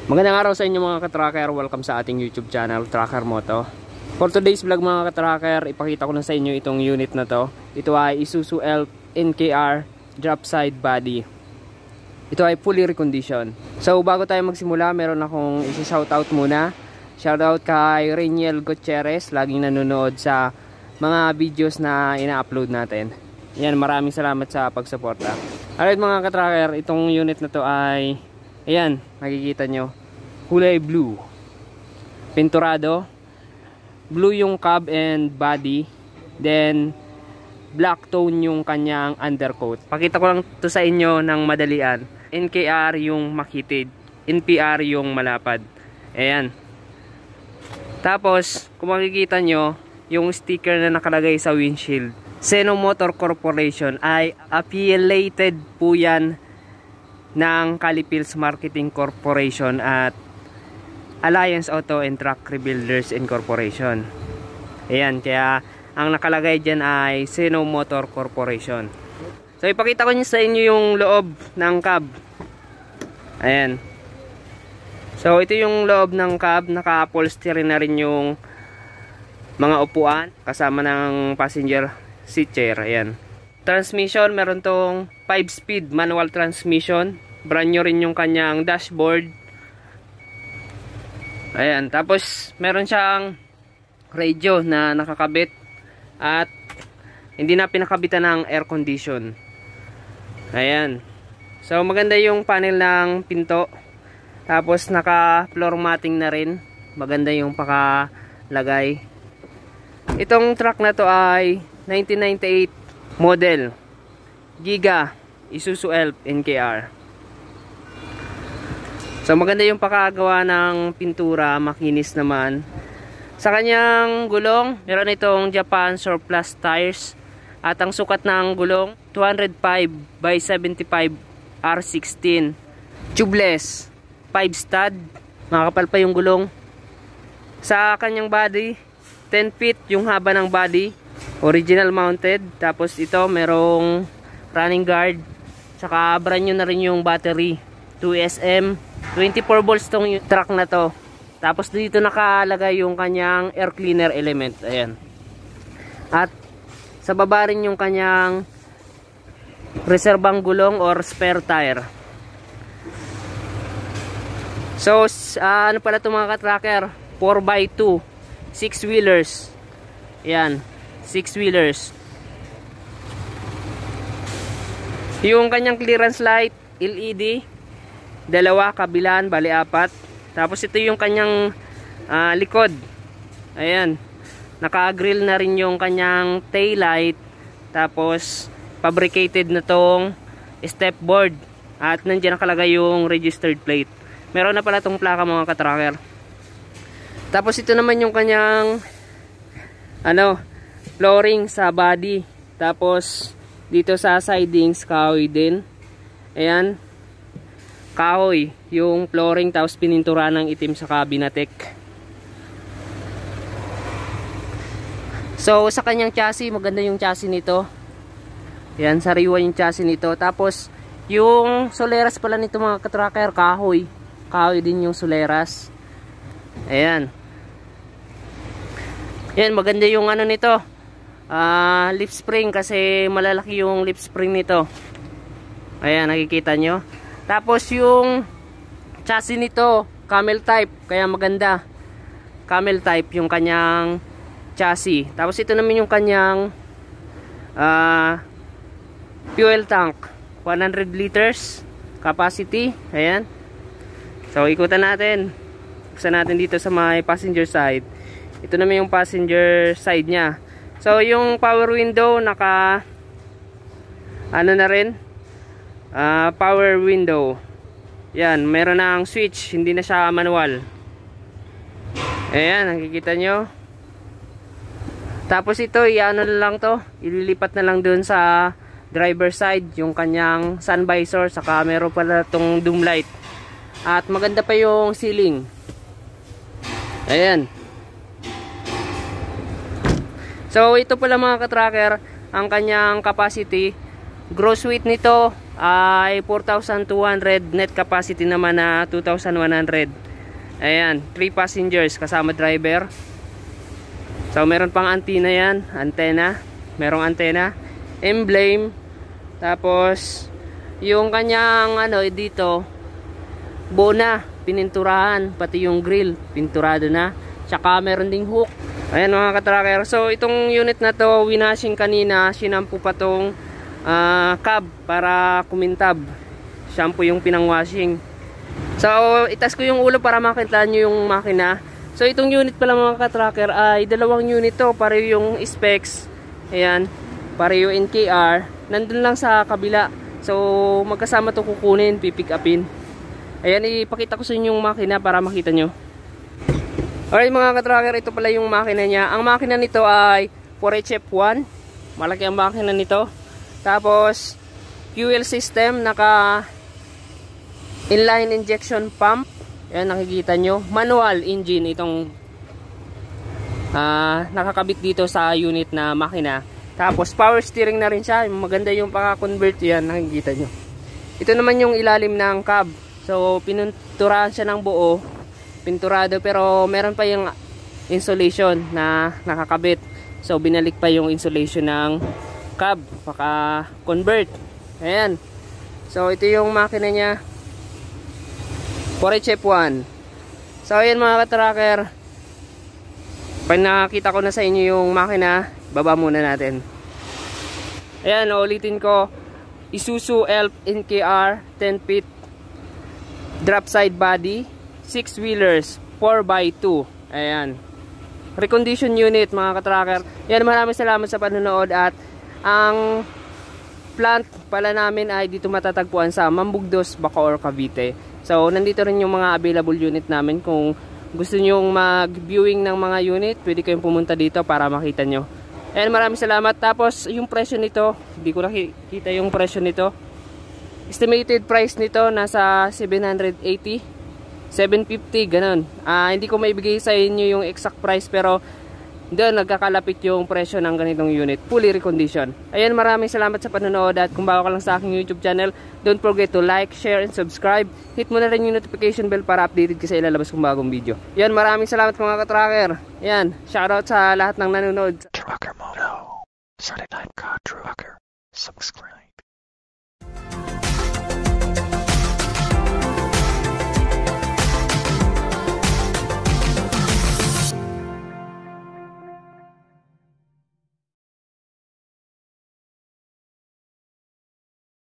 Magandang araw sa inyo mga ka-tracker. Welcome sa ating YouTube channel, Tracker Moto. For today's vlog mga ka-tracker, ipakita ko na sa inyo itong unit na to. Ito ay Isuzu Elf NKR drop side body. Ito ay fully reconditioned. So bago tayo magsimula, meron akong isi-shoutout muna. Shoutout kay Rainiel Gutierrez, laging nanonood sa mga videos na ina-upload natin. Yan, maraming salamat sa pagsuporta. Alright mga ka-tracker, itong unit na to ay ayan, nakikita nyo, kulay blue, pinturado, blue yung cab and body, then black tone yung kanyang undercoat. Pakita ko lang to sa inyo ng madalian. NKR yung makitid, NPR yung malapad. Ayan. Tapos kung makikita nyo yung sticker na nakalagay sa windshield, Seno Motor Corporation, ay affiliated po yan ng Calipils Marketing Corporation at Alliance Auto and Truck Rebuilders Incorporation. Ayan, kaya ang nakalagay dyan ay Seno Motor Corporation. So ipakita ko sa inyo yung loob ng cab. Ayan. So ito yung loob ng cab, naka-upholstery na rin yung mga upuan kasama ng passenger seat chair. Ayan. Transmission, meron tong 5-speed manual transmission. Brand new rin yung kanyang dashboard. Ayan, tapos meron siyang radio na nakakabit at hindi na pinakabitan ng air condition. Ayan. So maganda yung panel ng pinto. Tapos naka floor matting na rin. Maganda yung pakalagay. Itong truck na to ay 1998 model. Giga Isuzu Elf NKR. So maganda yung pakagawa ng pintura, makinis naman. Sa kanyang gulong, meron itong Japan Surplus tires. At ang sukat ng gulong, 205 by 75 R16. Tubeless, 5 stud. Makakapal pa yung gulong. Sa kanyang body, 10 feet yung haba ng body. Original mounted. Tapos ito merong running guard. Saka brand new na rin yung battery. 2SM. 24 volts tong truck na to. Tapos dito nakalagay yung kanyang air cleaner element. Ayan. At sa baba rin yung kanyang reserbang gulong or spare tire. So ano pala ito mga ka-tracker, 4x2 6 wheelers. Ayan, 6 wheelers. Yung kanyang clearance light LED, dalawa kabilaan, bali 4. Tapos ito yung kanyang likod. Ayan, naka-grill na rin yung kanyang tail light. Tapos fabricated na tong step board. At nandiyan nakalagay yung registered plate. Meron na pala tong plaka mga ka-tracker. Tapos ito naman yung kanyang flooring sa body. Tapos dito sa sidings, kahoy din. Ayan, kahoy yung flooring, tapos pinintura ng itim sa cabinatek. So sa kanyang chassis, maganda yung chassis nito. Yan, sariwa yung chassis nito. Tapos yung soleras pala nito mga ka-tracker, kahoy. Kahoy din yung soleras. Ayan. Yan, maganda yung nito. Lip spring, kasi malalaki yung lip spring nito. Ayan, nakikita nyo. Tapos yung chassis nito, camel type, kaya maganda. Camel type yung kanyang chassis. Tapos ito naman yung kanyang fuel tank, 100 liters capacity. Ayan. So ikutan natin. Buksan natin dito sa may passenger side. Ito naman yung passenger side nya. So yung power window naka na rin, power window. Yan, meron na ang switch, hindi na siya manual. Ayan, nakikita nyo. Tapos ito, na lang to, ililipat na lang dun sa driver side yung kanyang sun visor, saka meron pala tong doom light. At maganda pa yung ceiling. Ayan. So ito pala mga ka-tracker, ang kanyang capacity. Gross weight nito ay 4,200, net capacity naman na 2,100. Ayan, 3 passengers kasama driver. So meron pang antena yan, merong antena, emblem, tapos yung kanyang ano dito buo na, pininturahan, pati yung grill pinturado na, tsaka meron ding hook. Ayan mga katracker, so itong unit na to winashing kanina, sinampu pa tong cab para kumintab, shampoo yung pinang-washing. So itas ko yung ulo para makita nyo yung makina. So itong unit pala mga katracker ay dalawang unit to, pareho yung specs. Ayan, pareho NKR, nandun lang sa kabila. So magkasama to kukunin, pipick upin. Ayan, ipakita ko sa inyo yung makina para makita nyo. Alright mga katracker, ito pala yung makina niya. Ang makina nito ay 4HF1, malaki ang makina nito. Tapos fuel system, naka inline injection pump. Ayan, nakikita nyo, manual engine itong nakakabit dito sa unit na makina. Tapos power steering na rin siya, maganda yung paka-convert. yan, nakikita nyo. Ito naman yung ilalim ng cab. So pininturahan siya ng buo, pinturado, pero meron pa yung insulation na nakakabit. So binalik pa yung insulation ng cab, paka-convert. Ayan, so ito yung makina niya, 4HF1. So ayan mga katracker, pag nakita ko na sa inyo yung makina, baba muna natin. Ayan, ulitin ko, Isuzu Elf NKR 10 feet drop side body, 6 wheelers, 4x2. Ayan, recondition unit mga katracker. Yan, maraming salamat sa panonood. At ang plant pala namin ay dito matatagpuan sa Mambugdos, Bacoor, Cavite. So nandito rin yung mga available unit namin. Kung gusto nyo mag-viewing ng mga unit, pwede kayong pumunta dito para makita nyo. And maraming salamat. Tapos yung presyo nito, hindi ko nakikita yung presyo nito. Estimated price nito nasa 780, 750, ganun. Hindi ko maibigay sa inyo yung exact price, pero doon nagkakalapit yung presyo ng ganitong unit, fully recondition. Ayan, maraming salamat sa panonood. At kung bago ka lang sa aking YouTube channel, don't forget to like, share, and subscribe. Hit mo na rin yung notification bell para updated ka sa ilalabas kong bagong video. Ayan, maraming salamat mga katracker. Ayan, shoutout sa lahat ng nanonood. Trucker Moto, Saturday Night Car Trucker, subscribe.